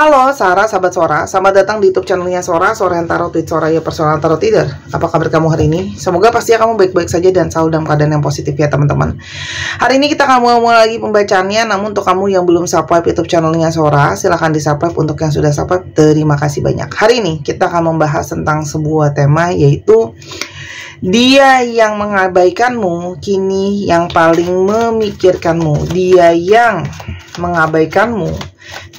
Halo Sarah, sahabat Sora, selamat datang di YouTube channelnya Sora, Sora yang Tarot with Sora, ya personal tarot reader. Apa kabar kamu hari ini? Semoga pasti kamu baik-baik saja dan selalu dalam keadaan yang positif ya teman-teman. Hari ini kita akan mulai lagi pembacaannya, namun untuk kamu yang belum subscribe YouTube channelnya Sora, silahkan di subscribe. Untuk yang sudah subscribe, terima kasih banyak. Hari ini kita akan membahas tentang sebuah tema, yaitu dia yang mengabaikanmu, kini yang paling memikirkanmu. Dia yang mengabaikanmu,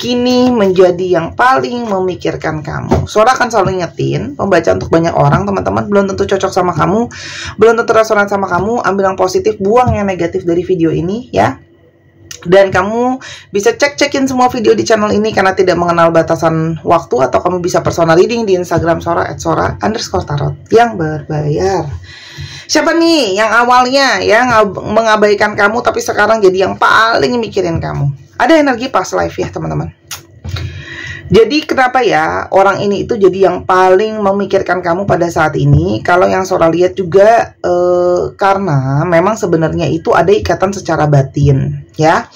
kini menjadi yang paling memikirkan kamu. Sora akan selalu ingetin, pembaca untuk banyak orang, teman-teman. Belum tentu cocok sama kamu, belum tentu resonan sama kamu. Ambil yang positif, buang yang negatif dari video ini ya. Dan kamu bisa cek-cekin semua video di channel ini karena tidak mengenal batasan waktu. Atau kamu bisa personal reading di Instagram Sora @sora_tarot yang berbayar. Siapa nih yang awalnya ya mengabaikan kamu, tapi sekarang jadi yang paling mikirin kamu? Ada energi past life ya teman-teman. Jadi kenapa ya orang ini itu jadi yang paling memikirkan kamu pada saat ini? Kalau yang Sora lihat juga karena memang sebenarnya itu ada ikatan secara batin ya.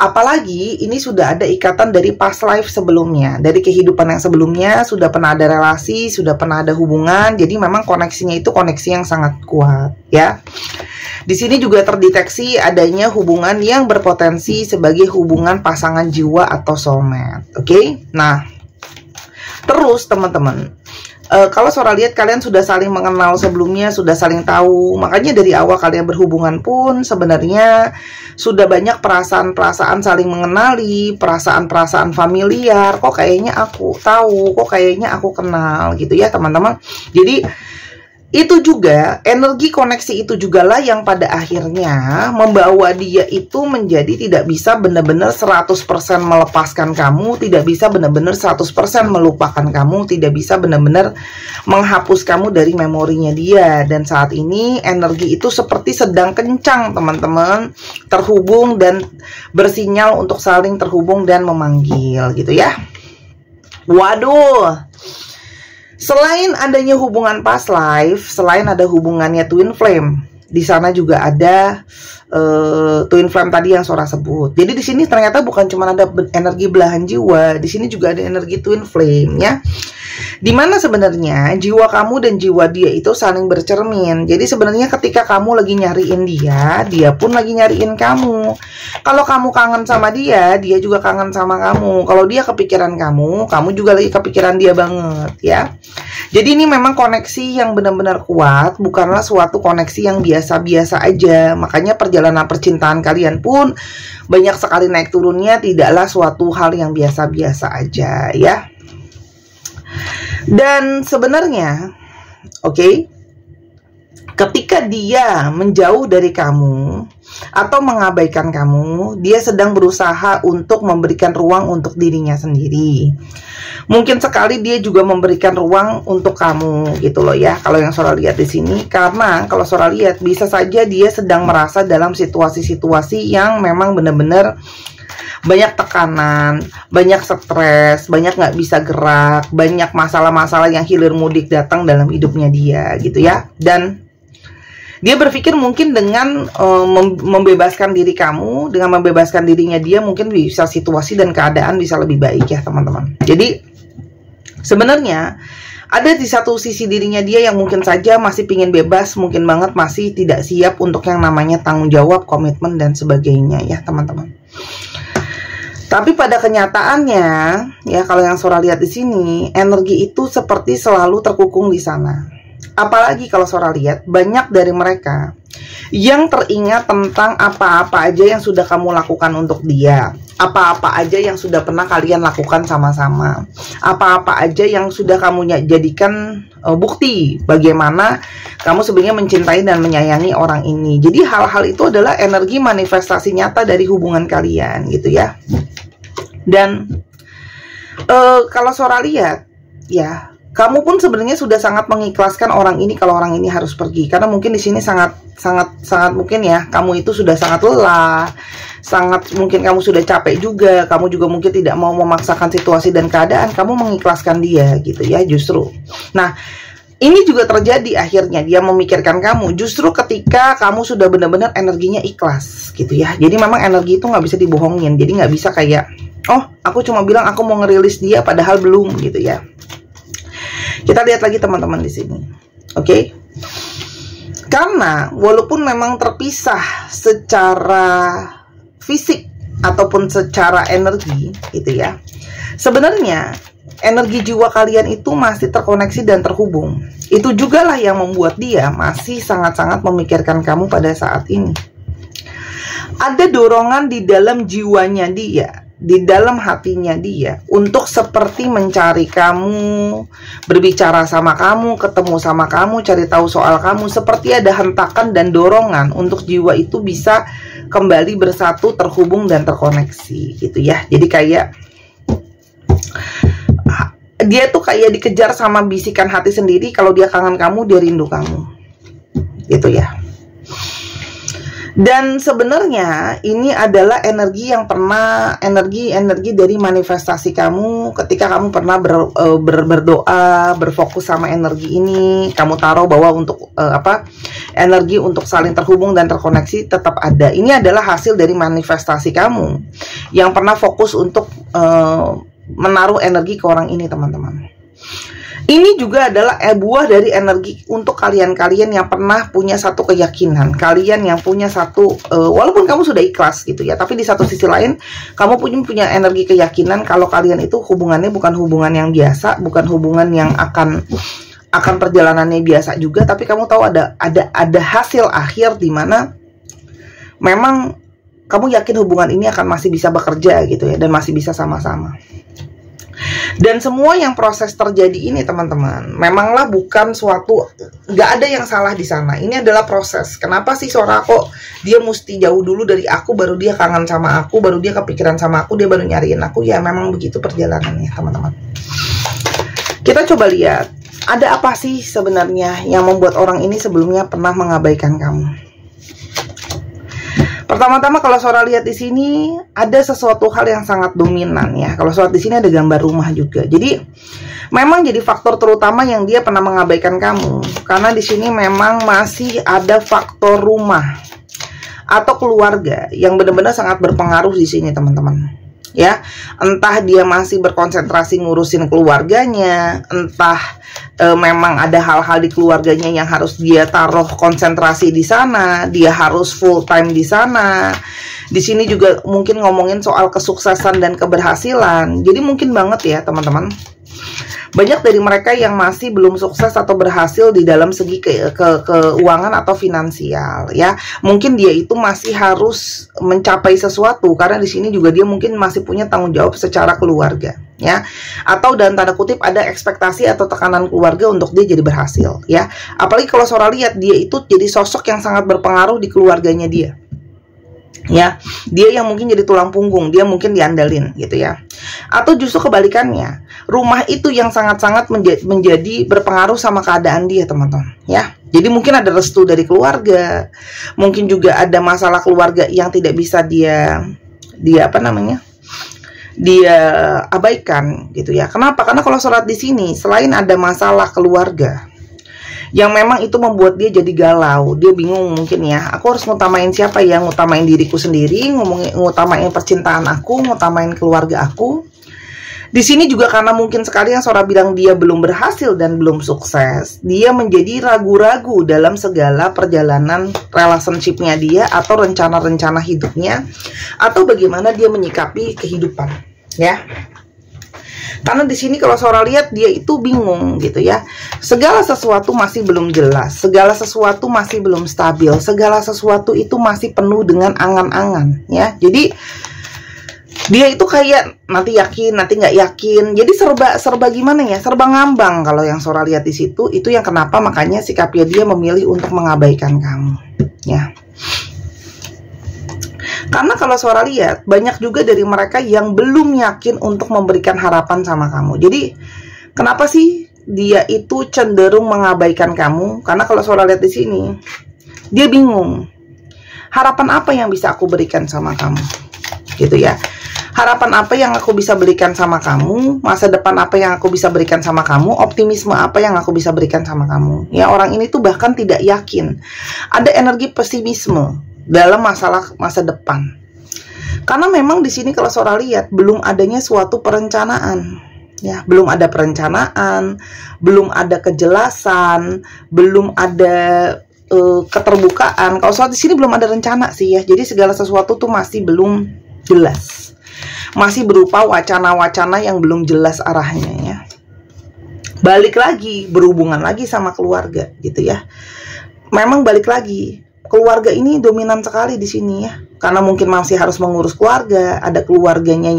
Apalagi ini sudah ada ikatan dari past life sebelumnya, dari kehidupan yang sebelumnya sudah pernah ada relasi, sudah pernah ada hubungan. Jadi memang koneksinya itu koneksi yang sangat kuat ya. Di sini juga terdeteksi adanya hubungan yang berpotensi sebagai hubungan pasangan jiwa atau soulmate. Oke? Nah, terus teman-teman, kalau Sora lihat kalian sudah saling mengenal sebelumnya, sudah saling tahu. Makanya dari awal kalian berhubungan pun sebenarnya sudah banyak perasaan-perasaan saling mengenali, perasaan-perasaan familiar. Kok kayaknya aku tahu, kok kayaknya aku kenal gitu ya teman-teman. Jadi itu juga, energi koneksi itu juga lah yang pada akhirnya membawa dia itu menjadi tidak bisa benar-benar 100% melepaskan kamu, tidak bisa benar-benar 100% melupakan kamu, tidak bisa benar-benar menghapus kamu dari memorinya dia. Dan saat ini energi itu seperti sedang kencang teman-teman, terhubung dan bersinyal untuk saling terhubung dan memanggil gitu ya. Waduh. Selain adanya hubungan past life, selain ada hubungannya twin flame, di sana juga ada twin flame tadi yang Sora sebut. Jadi di sini ternyata bukan cuma ada energi belahan jiwa, di sini juga ada energi twin flame ya. Dimana sebenarnya jiwa kamu dan jiwa dia itu saling bercermin. Jadi sebenarnya ketika kamu lagi nyariin dia, dia pun lagi nyariin kamu. Kalau kamu kangen sama dia, dia juga kangen sama kamu. Kalau dia kepikiran kamu, kamu juga lagi kepikiran dia banget ya. Jadi ini memang koneksi yang benar-benar kuat, bukanlah suatu koneksi yang biasa-biasa aja. Makanya perjalanan percintaan kalian pun banyak sekali naik turunnya, tidaklah suatu hal yang biasa-biasa aja ya. Dan sebenarnya, ketika dia menjauh dari kamu atau mengabaikan kamu, dia sedang berusaha untuk memberikan ruang untuk dirinya sendiri. Mungkin sekali dia juga memberikan ruang untuk kamu gitu loh ya. Kalau yang Sora lihat di sini, karena kalau Sora lihat bisa saja dia sedang merasa dalam situasi-situasi yang memang benar-benar banyak tekanan, banyak stres, banyak nggak bisa gerak, banyak masalah-masalah yang hilir mudik datang dalam hidupnya dia gitu ya. Dan dia berpikir mungkin dengan membebaskan diri kamu, dengan membebaskan dirinya dia, mungkin bisa situasi dan keadaan bisa lebih baik ya teman-teman. Jadi sebenarnya ada di satu sisi dirinya dia yang mungkin saja masih pingin bebas, mungkin banget masih tidak siap untuk yang namanya tanggung jawab, komitmen dan sebagainya ya teman-teman. Tapi pada kenyataannya, ya kalau yang Sora lihat di sini, energi itu seperti selalu terkukung di sana. Apalagi kalau Sora lihat, banyak dari mereka yang teringat tentang apa-apa aja yang sudah kamu lakukan untuk dia. Apa-apa aja yang sudah pernah kalian lakukan sama-sama. Apa-apa aja yang sudah kamu jadikan bukti bagaimana kamu sebenarnya mencintai dan menyayangi orang ini. Jadi hal-hal itu adalah energi manifestasi nyata dari hubungan kalian gitu ya. Dan kalau Sora lihat ya, kamu pun sebenarnya sudah sangat mengikhlaskan orang ini kalau orang ini harus pergi, karena mungkin di sini sangat mungkin ya kamu itu sudah sangat lelah, sangat mungkin kamu sudah capek juga, kamu juga mungkin tidak mau memaksakan situasi dan keadaan, kamu mengikhlaskan dia gitu ya justru. Nah, ini juga terjadi akhirnya dia memikirkan kamu justru ketika kamu sudah benar-benar energinya ikhlas gitu ya. Jadi memang energi itu nggak bisa dibohongin, jadi nggak bisa kayak Oh, aku cuma bilang aku mau ngerilis dia padahal belum gitu ya. Kita lihat lagi teman-teman di sini. Oke. Karena walaupun memang terpisah secara fisik ataupun secara energi gitu ya. Sebenarnya energi jiwa kalian itu masih terkoneksi dan terhubung. Itu juga lah yang membuat dia masih sangat-sangat memikirkan kamu pada saat ini. Ada dorongan di dalam jiwanya dia, di dalam hatinya dia, untuk seperti mencari kamu, berbicara sama kamu, ketemu sama kamu, cari tahu soal kamu. Seperti ada hentakan dan dorongan untuk jiwa itu bisa kembali bersatu, terhubung dan terkoneksi gitu ya. Jadi kayak dia tuh kayak dikejar sama bisikan hati sendiri. Kalau dia kangen kamu, dia rindu kamu gitu ya. Dan sebenarnya ini adalah energi yang pernah, energi dari manifestasi kamu ketika kamu pernah berdoa, berfokus sama energi ini. Kamu taruh bahwa untuk energi untuk saling terhubung dan terkoneksi tetap ada. Ini adalah hasil dari manifestasi kamu yang pernah fokus untuk menaruh energi ke orang ini, teman-teman. Ini juga adalah buah dari energi untuk kalian-kalian yang pernah punya satu keyakinan, kalian yang punya satu, walaupun kamu sudah ikhlas gitu ya, tapi di satu sisi lain kamu punya energi keyakinan kalau kalian itu hubungannya bukan hubungan yang biasa, bukan hubungan yang akan perjalanannya biasa juga, tapi kamu tahu ada hasil akhir di mana memang kamu yakin hubungan ini akan masih bisa bekerja gitu ya, dan masih bisa sama-sama. Dan semua yang proses terjadi ini, teman-teman, memanglah bukan suatu, nggak ada yang salah di sana. Ini adalah proses. Kenapa sih Sora kok dia mesti jauh dulu dari aku, baru dia kangen sama aku, baru dia kepikiran sama aku, dia baru nyariin aku? Ya memang begitu perjalanannya, teman-teman. Kita coba lihat, ada apa sih sebenarnya yang membuat orang ini sebelumnya pernah mengabaikan kamu? Pertama-tama kalau Sora lihat di sini ada sesuatu hal yang sangat dominan ya. Kalau Sora di sini ada gambar rumah juga. Jadi memang jadi faktor terutama yang dia pernah mengabaikan kamu. Karena di sini memang masih ada faktor rumah atau keluarga yang benar-benar sangat berpengaruh di sini, teman-teman. Ya, entah dia masih berkonsentrasi ngurusin keluarganya, entah memang ada hal-hal di keluarganya yang harus dia taruh konsentrasi di sana, dia harus full time di sana. Di sini juga mungkin ngomongin soal kesuksesan dan keberhasilan. Jadi mungkin banget ya, teman-teman, banyak dari mereka yang masih belum sukses atau berhasil di dalam segi keuangan atau finansial ya. Mungkin dia itu masih harus mencapai sesuatu karena di sini juga dia mungkin masih punya tanggung jawab secara keluarga ya. Atau dalam tanda kutip ada ekspektasi atau tekanan keluarga untuk dia jadi berhasil ya. Apalagi kalau Sora lihat dia itu jadi sosok yang sangat berpengaruh di keluarganya dia. Ya, dia yang mungkin jadi tulang punggung, dia mungkin diandalin gitu ya. Atau justru kebalikannya, rumah itu yang sangat-sangat menjadi berpengaruh sama keadaan dia, teman-teman ya. Jadi mungkin ada restu dari keluarga, mungkin juga ada masalah keluarga yang tidak bisa dia abaikan gitu ya. Kenapa? Karena kalau sholat di sini selain ada masalah keluarga yang memang itu membuat dia jadi galau, dia bingung mungkin ya, aku harus ngutamain siapa ya, ngutamain diriku sendiri, ngutamain percintaan aku, ngutamain keluarga aku. Di sini juga karena mungkin sekali yang Sora bilang dia belum berhasil dan belum sukses, dia menjadi ragu-ragu dalam segala perjalanan relationship-nya dia atau rencana-rencana hidupnya, atau bagaimana dia menyikapi kehidupan ya. Karena di sini kalau Sora lihat dia itu bingung gitu ya. Segala sesuatu masih belum jelas, segala sesuatu masih belum stabil, segala sesuatu itu masih penuh dengan angan-angan ya. Jadi dia itu kayak nanti yakin, nanti nggak yakin. Jadi serba gimana ya? Serba ngambang kalau yang Sora lihat di situ. Itu yang kenapa makanya sikapnya dia memilih untuk mengabaikan kamu ya. Karena kalau Sora lihat, banyak juga dari mereka yang belum yakin untuk memberikan harapan sama kamu. Jadi, kenapa sih dia itu cenderung mengabaikan kamu? Karena kalau Sora lihat di sini, dia bingung. Harapan apa yang bisa aku berikan sama kamu? Gitu ya. Harapan apa yang aku bisa berikan sama kamu? Masa depan apa yang aku bisa berikan sama kamu? Optimisme apa yang aku bisa berikan sama kamu? Ya, orang ini tuh bahkan tidak yakin. Ada energi pesimisme dalam masalah masa depan. Karena memang di sini kalau Sora lihat belum adanya suatu perencanaan. Ya, belum ada perencanaan, belum ada kejelasan, belum ada keterbukaan. Kalau Sora di sini belum ada rencana sih ya. Jadi segala sesuatu tuh masih belum jelas. Masih berupa wacana-wacana yang belum jelas arahnya ya. Balik lagi, berhubungan lagi sama keluarga gitu ya. Memang balik lagi, keluarga ini dominan sekali di sini ya. Karena mungkin masih harus mengurus keluarga, ada keluarganya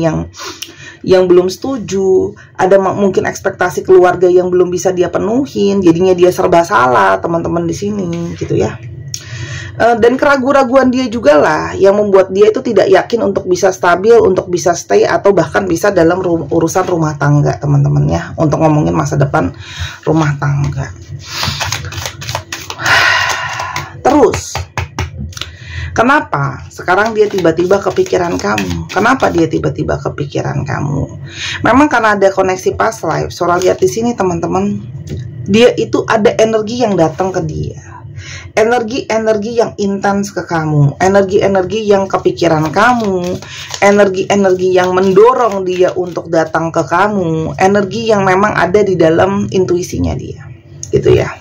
yang belum setuju, ada mungkin ekspektasi keluarga yang belum bisa dia penuhin, jadinya dia serba salah teman-teman di sini gitu ya. Dan keraguan-raguan dia juga lah yang membuat dia itu tidak yakin untuk bisa stabil, untuk bisa stay, atau bahkan bisa dalam urusan rumah tangga teman-teman ya, untuk ngomongin masa depan rumah tangga. Terus kenapa sekarang dia tiba-tiba kepikiran kamu? Kenapa dia tiba-tiba kepikiran kamu? Memang karena ada koneksi past life. Sora lihat di sini teman-teman, dia itu ada energi yang datang ke dia. Energi-energi yang intens ke kamu, energi-energi yang kepikiran kamu, energi-energi yang mendorong dia untuk datang ke kamu, energi yang memang ada di dalam intuisinya dia. Gitu ya.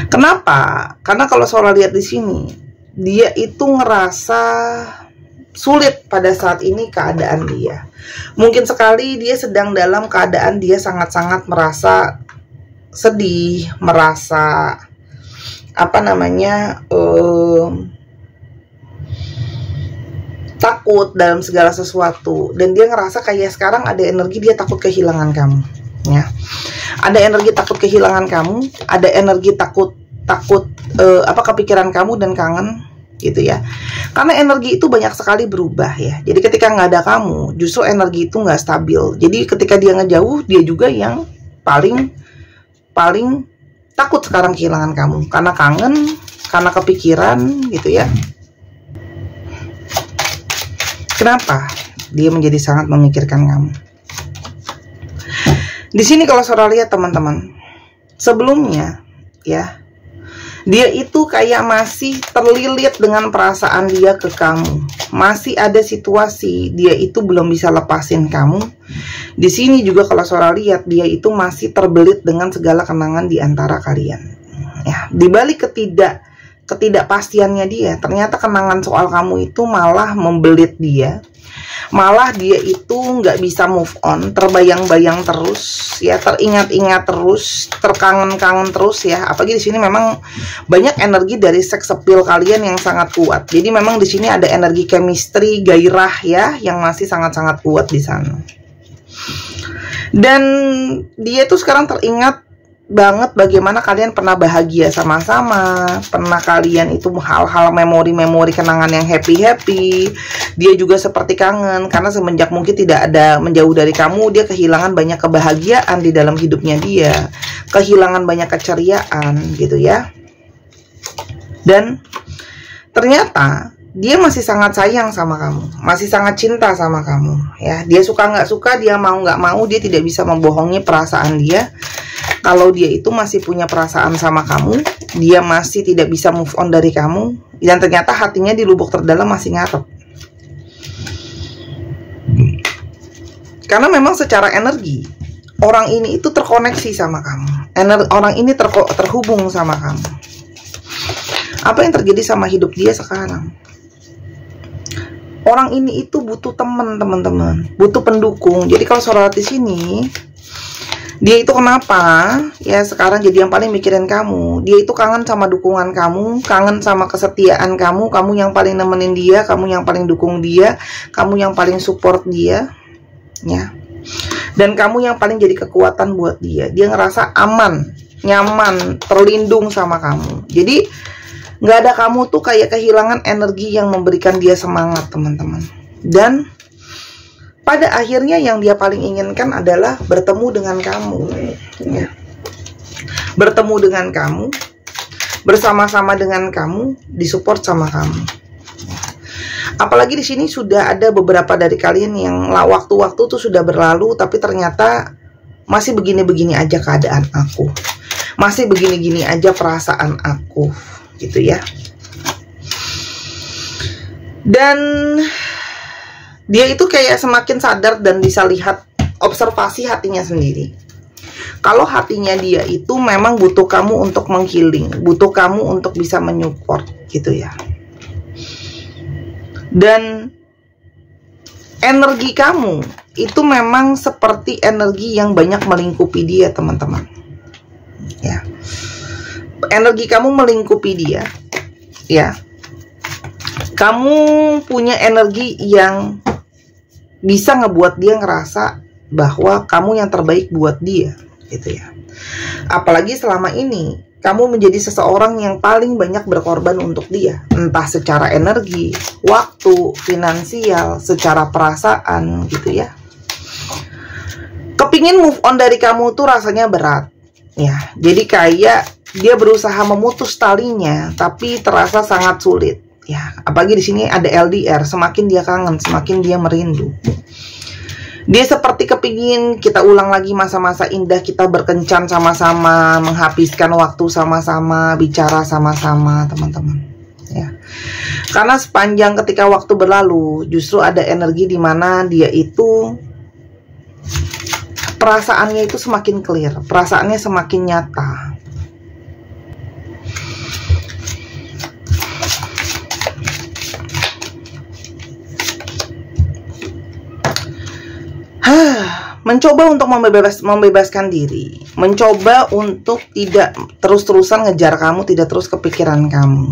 Kenapa? Karena kalau Sora lihat di sini, dia itu ngerasa sulit pada saat ini keadaan dia. Mungkin sekali dia sedang dalam keadaan dia sangat-sangat merasa sedih, merasa takut dalam segala sesuatu, dan dia ngerasa kayak sekarang ada energi dia takut kehilangan kamu ya. Ada energi takut kehilangan kamu, ada energi takut kepikiran kamu dan kangen gitu ya. Karena energi itu banyak sekali berubah ya. Jadi ketika nggak ada kamu, justru energi itu nggak stabil. Jadi ketika dia ngejauh, dia juga yang paling takut sekarang kehilangan kamu, karena kangen, karena kepikiran gitu ya. Kenapa dia menjadi sangat memikirkan kamu? Di sini kalau Sora lihat teman-teman, sebelumnya ya, dia itu kayak masih terlilit dengan perasaan dia ke kamu. Masih ada situasi dia itu belum bisa lepasin kamu. Di sini juga kalau Sora lihat, dia itu masih terbelit dengan segala kenangan di antara kalian. Ya, di balik ketidakpastiannya dia, ternyata kenangan soal kamu itu malah membelit dia. Malah dia itu nggak bisa move on, terbayang-bayang terus ya, teringat-ingat terus, terkangen-kangen terus ya. Apalagi di sini memang banyak energi dari sex appeal kalian yang sangat kuat. Jadi memang di sini ada energi chemistry, gairah ya, yang masih sangat-sangat kuat di sana. Dan dia tuh sekarang teringat banget bagaimana kalian pernah bahagia sama-sama, pernah kalian itu hal-hal memori-memori kenangan yang happy-happy. Dia juga seperti kangen karena semenjak mungkin tidak ada, menjauh dari kamu, dia kehilangan banyak kebahagiaan di dalam hidupnya dia, kehilangan banyak keceriaan gitu ya. Dan ternyata dia masih sangat sayang sama kamu, masih sangat cinta sama kamu ya. Dia suka nggak suka, dia mau nggak mau, dia tidak bisa membohongi perasaan dia. Kalau dia itu masih punya perasaan sama kamu, dia masih tidak bisa move on dari kamu, dan ternyata hatinya di lubuk terdalam masih ngarep. Karena memang secara energi, orang ini itu terkoneksi sama kamu. Orang ini terhubung sama kamu. Apa yang terjadi sama hidup dia sekarang? Orang ini itu butuh teman-teman, butuh pendukung. Jadi kalau Sora di sini, dia itu kenapa ya sekarang jadi yang paling mikirin kamu. Dia itu kangen sama dukungan kamu, kangen sama kesetiaan kamu, kamu yang paling nemenin dia, kamu yang paling dukung dia, kamu yang paling support dia ya. Dan kamu yang paling jadi kekuatan buat dia. Dia ngerasa aman, nyaman, terlindung sama kamu. Jadi nggak ada kamu tuh kayak kehilangan energi yang memberikan dia semangat teman-teman. Dan pada akhirnya yang dia paling inginkan adalah bertemu dengan kamu ya. Bertemu dengan kamu, bersama-sama dengan kamu, disupport sama kamu. Apalagi di sini sudah ada beberapa dari kalian yang waktu-waktu tuh sudah berlalu, tapi ternyata masih begini-begini aja keadaan aku, masih begini-gini aja perasaan aku gitu ya. Dan dia itu kayak semakin sadar dan bisa lihat observasi hatinya sendiri. Kalau hatinya dia itu memang butuh kamu untuk menghealing, butuh kamu untuk bisa menyupport gitu ya. Dan energi kamu itu memang seperti energi yang banyak melingkupi dia, teman-teman. Ya. Energi kamu melingkupi dia. Ya. Kamu punya energi yang bisa ngebuat dia ngerasa bahwa kamu yang terbaik buat dia, gitu ya. Apalagi selama ini kamu menjadi seseorang yang paling banyak berkorban untuk dia, entah secara energi, waktu, finansial, secara perasaan, gitu ya. Kepingin move on dari kamu tuh rasanya berat, ya. Jadi kayak dia berusaha memutus talinya, tapi terasa sangat sulit, ya. Apalagi di sini ada LDR, semakin dia kangen, semakin dia merindu. Dia seperti kepingin kita ulang lagi masa-masa indah kita berkencan sama-sama, menghabiskan waktu sama-sama, bicara sama-sama, teman-teman. Ya. Karena sepanjang ketika waktu berlalu, justru ada energi di mana dia itu perasaannya itu semakin clear, perasaannya semakin nyata. Mencoba untuk membebaskan diri, mencoba untuk tidak terus-terusan ngejar kamu, tidak terus kepikiran kamu.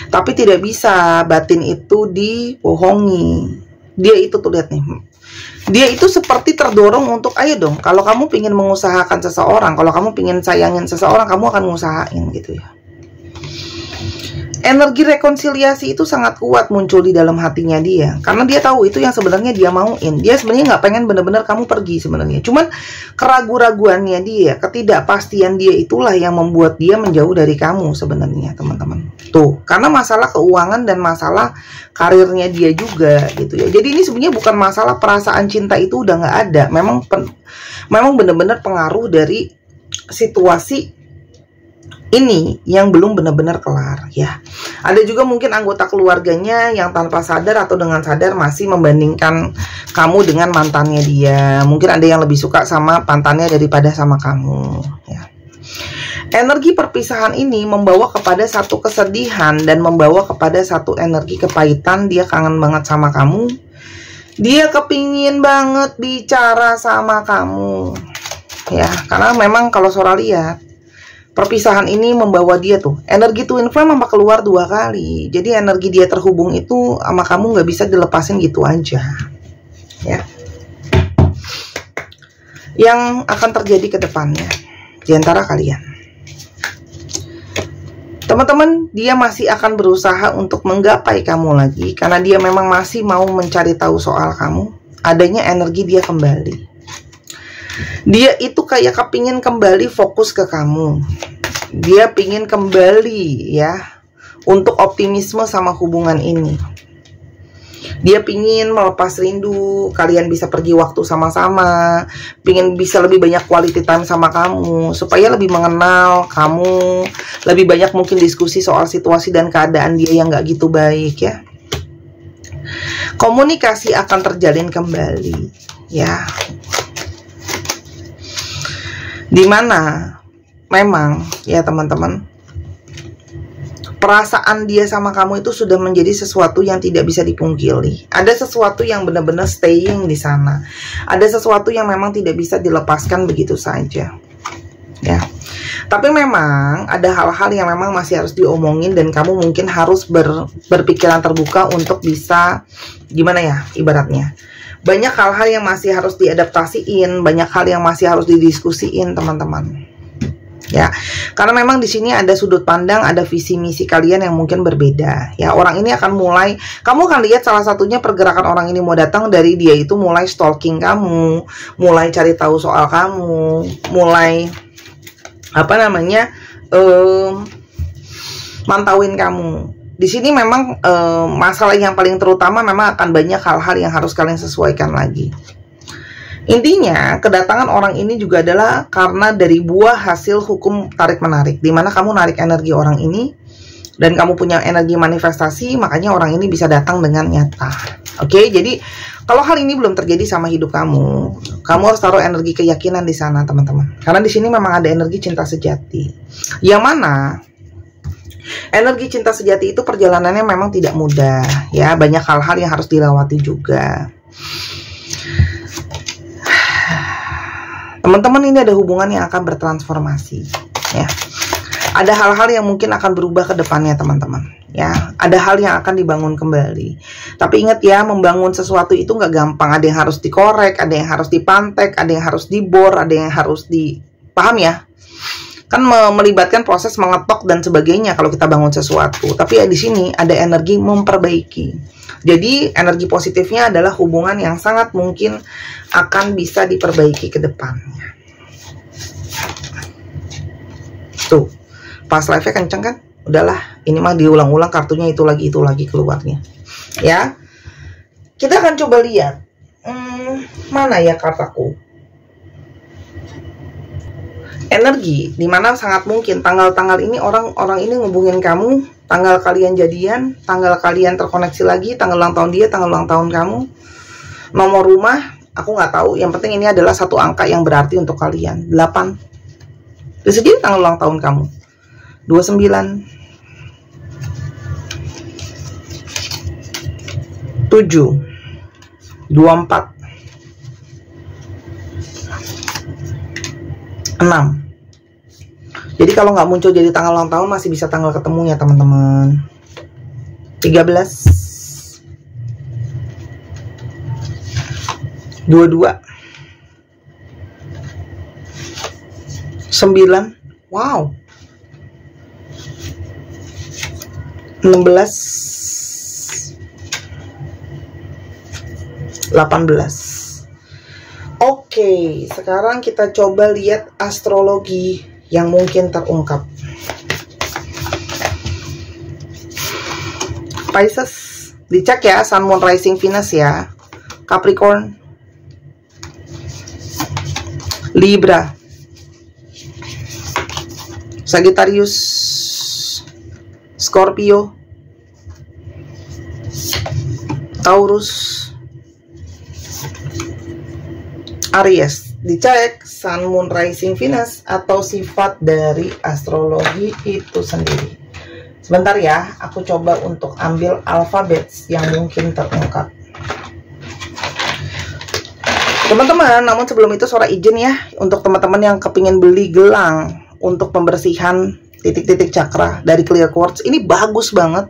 Tapi tidak bisa, batin itu dibohongi. Dia itu tuh lihat nih, dia itu seperti terdorong untuk ayo dong, kalau kamu pingin mengusahakan seseorang, kalau kamu pingin sayangin seseorang, kamu akan ngusahain gitu ya. Energi rekonsiliasi itu sangat kuat muncul di dalam hatinya dia, karena dia tahu itu yang sebenarnya dia mauin. Dia sebenarnya nggak pengen benar-benar kamu pergi sebenarnya, cuman keraguan-raguannya dia, ketidakpastian dia itulah yang membuat dia menjauh dari kamu sebenarnya, teman-teman. Tuh, karena masalah keuangan dan masalah karirnya dia juga gitu ya. Jadi ini sebenarnya bukan masalah perasaan cinta itu udah nggak ada, memang benar-benar pengaruh dari situasi ini yang belum benar-benar kelar ya. Ada juga mungkin anggota keluarganya yang tanpa sadar atau dengan sadar masih membandingkan kamu dengan mantannya dia. Mungkin ada yang lebih suka sama mantannya daripada sama kamu ya. Energi perpisahan ini membawa kepada satu kesedihan dan membawa kepada satu energi kepahitan. Dia kangen banget sama kamu, dia kepingin banget bicara sama kamu ya. Karena memang kalau Sora lihat, perpisahan ini membawa dia tuh energi twin flame sampai keluar 2 kali. Jadi energi dia terhubung itu sama kamu nggak bisa dilepasin gitu aja ya. Yang akan terjadi ke depannya di antara kalian, teman-teman, dia masih akan berusaha untuk menggapai kamu lagi, karena dia memang masih mau mencari tahu soal kamu. Adanya energi dia kembali. Dia itu kayak kepingin kembali fokus ke kamu. Dia pingin kembali ya untuk optimisme sama hubungan ini. Dia pingin melepas rindu, kalian bisa pergi waktu sama-sama, pingin bisa lebih banyak quality time sama kamu, supaya lebih mengenal kamu, lebih banyak mungkin diskusi soal situasi dan keadaan dia yang gak gitu baik ya. Komunikasi akan terjalin kembali ya. Dimana memang ya teman-teman, perasaan dia sama kamu itu sudah menjadi sesuatu yang tidak bisa dipungkiri. Ada sesuatu yang benar-benar staying di sana. Ada sesuatu yang memang tidak bisa dilepaskan begitu saja ya. Tapi memang ada hal-hal yang memang masih harus diomongin, dan kamu mungkin harus berpikiran terbuka untuk bisa gimana ya ibaratnya. Banyak hal-hal yang masih harus diadaptasiin, banyak hal yang masih harus didiskusiin, teman-teman. Ya, karena memang di sini ada sudut pandang, ada visi misi kalian yang mungkin berbeda. Ya, orang ini akan mulai, kamu akan lihat salah satunya pergerakan orang ini mau datang dari dia itu mulai stalking kamu, mulai cari tahu soal kamu, mulai mantauin kamu. Di sini memang masalah yang paling terutama memang akan banyak hal-hal yang harus kalian sesuaikan lagi. Intinya, kedatangan orang ini juga adalah karena dari buah hasil hukum tarik-menarik, dimana kamu narik energi orang ini, dan kamu punya energi manifestasi, makanya orang ini bisa datang dengan nyata. Oke, jadi kalau hal ini belum terjadi sama hidup kamu, kamu harus taruh energi keyakinan di sana, teman-teman. Karena di sini memang ada energi cinta sejati. Yang mana energi cinta sejati itu perjalanannya memang tidak mudah, ya. Banyak hal-hal yang harus dilewati juga. Teman-teman, ini ada hubungan yang akan bertransformasi, ya. Ada hal-hal yang mungkin akan berubah ke depannya, teman-teman, ya. Ada hal yang akan dibangun kembali. Tapi ingat ya, membangun sesuatu itu nggak gampang. Ada yang harus dikorek, ada yang harus dipantek, ada yang harus dibor, ada yang harus dipaham ya. Kan melibatkan proses mengetok dan sebagainya kalau kita bangun sesuatu. Tapi ya di sini ada energi memperbaiki. Jadi energi positifnya adalah hubungan yang sangat mungkin akan bisa diperbaiki ke depannya. Tuh, pas live-nya kenceng kan? Udahlah, ini mah diulang-ulang kartunya itu lagi keluarnya. Ya, kita akan coba lihat. Mana ya kartaku? Energi, dimana sangat mungkin tanggal-tanggal ini orang ini ngubungin kamu, tanggal kalian jadian, tanggal kalian terkoneksi lagi, tanggal ulang tahun dia, tanggal ulang tahun kamu, nomor rumah, aku nggak tahu. Yang penting ini adalah satu angka yang berarti untuk kalian. 8. Bisa jadi tanggal ulang tahun kamu. 29. 7. 24. 6. Jadi kalau nggak muncul jadi tanggal ulang tahun, masih bisa tanggal ketemu ya teman-teman. 13. 22. 9. Wow. 16. 18. Oke, sekarang kita coba lihat astrologi yang mungkin terungkap. Pisces, dicek ya, Sun, Moon, Rising, Venus ya. Capricorn, Libra, Sagittarius, Scorpio, Taurus, Aries. Dicek Sun, Moon, Rising, Venus atau sifat dari astrologi itu sendiri. Sebentar ya, aku coba untuk ambil alfabet yang mungkin terungkap. Teman-teman, namun sebelum itu Sora izin ya, untuk teman-teman yang kepingin beli gelang untuk pembersihan titik-titik cakra dari Clear Quartz, ini bagus banget.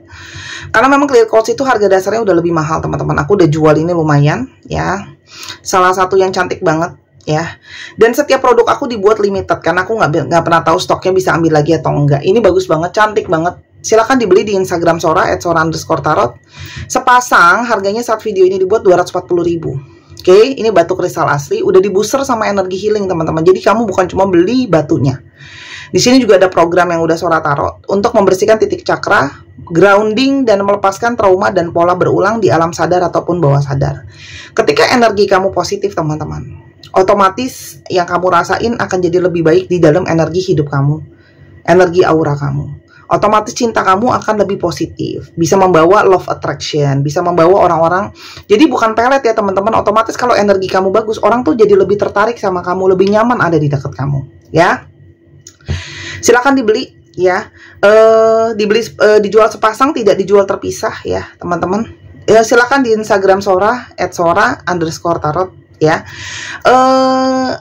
Karena memang Clear Quartz itu harga dasarnya udah lebih mahal teman-teman. Aku udah jual ini lumayan ya. Salah satu yang cantik banget ya. Dan setiap produk aku dibuat limited karena aku nggak pernah tahu stoknya bisa ambil lagi atau enggak. Ini bagus banget, cantik banget. Silahkan dibeli di Instagram Sora @sora_tarot. Sepasang harganya saat video ini dibuat 240.000. Oke, ini batu kristal asli, udah di-booster sama energi healing teman-teman. Jadi kamu bukan cuma beli batunya. Di sini juga ada program yang udah Sora taruh untuk membersihkan titik cakra, grounding, dan melepaskan trauma dan pola berulang di alam sadar ataupun bawah sadar. Ketika energi kamu positif teman-teman, otomatis yang kamu rasain akan jadi lebih baik di dalam energi hidup kamu, energi aura kamu. Otomatis cinta kamu akan lebih positif, bisa membawa love attraction, bisa membawa orang-orang. Jadi bukan pelet ya teman-teman, otomatis kalau energi kamu bagus, orang tuh jadi lebih tertarik sama kamu, lebih nyaman ada di dekat kamu ya. Silakan dibeli ya, dijual sepasang, tidak dijual terpisah ya teman-teman. Silakan di Instagram Sora @sora_tarot ya.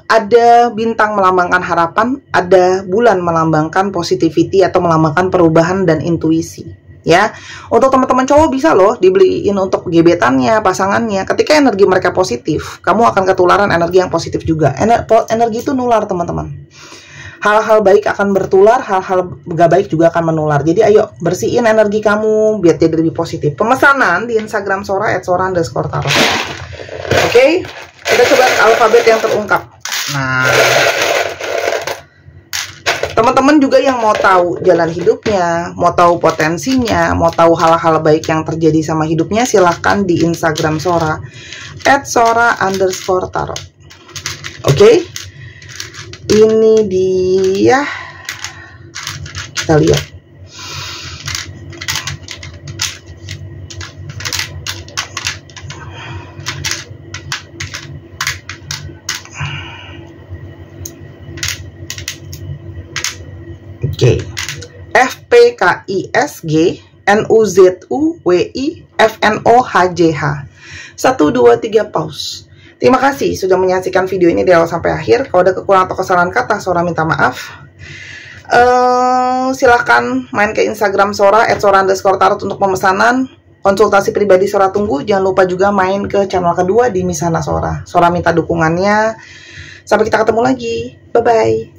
Ada bintang melambangkan harapan, ada bulan melambangkan positivity atau melambangkan perubahan dan intuisi ya. Untuk teman-teman cowok bisa loh dibeliin untuk gebetannya, pasangannya. Ketika energi mereka positif, kamu akan ketularan energi yang positif juga. Energi itu nular teman-teman. Hal-hal baik akan bertular, hal-hal gak baik juga akan menular. Jadi ayo bersihin energi kamu biar jadi lebih positif. Pemesanan di Instagram Sora @sora_tarot. Oke, kita coba alfabet yang terungkap. Nah, teman-teman juga yang mau tahu jalan hidupnya, mau tahu potensinya, mau tahu hal-hal baik yang terjadi sama hidupnya, silahkan di Instagram Sora @sora_tarot. Oke, ini dia, kita lihat Oke. FPKISG NUZUWIFNOHJH 1, 2, 3 pause. Terima kasih sudah menyaksikan video ini dari awal sampai akhir. Kalau ada kekurangan atau kesalahan kata, Sora minta maaf. Silahkan main ke Instagram Sora @sora_tarot untuk pemesanan. Konsultasi pribadi Sora tunggu. Jangan lupa juga main ke channel kedua di Misana Sora. Sora minta dukungannya. Sampai kita ketemu lagi. Bye-bye.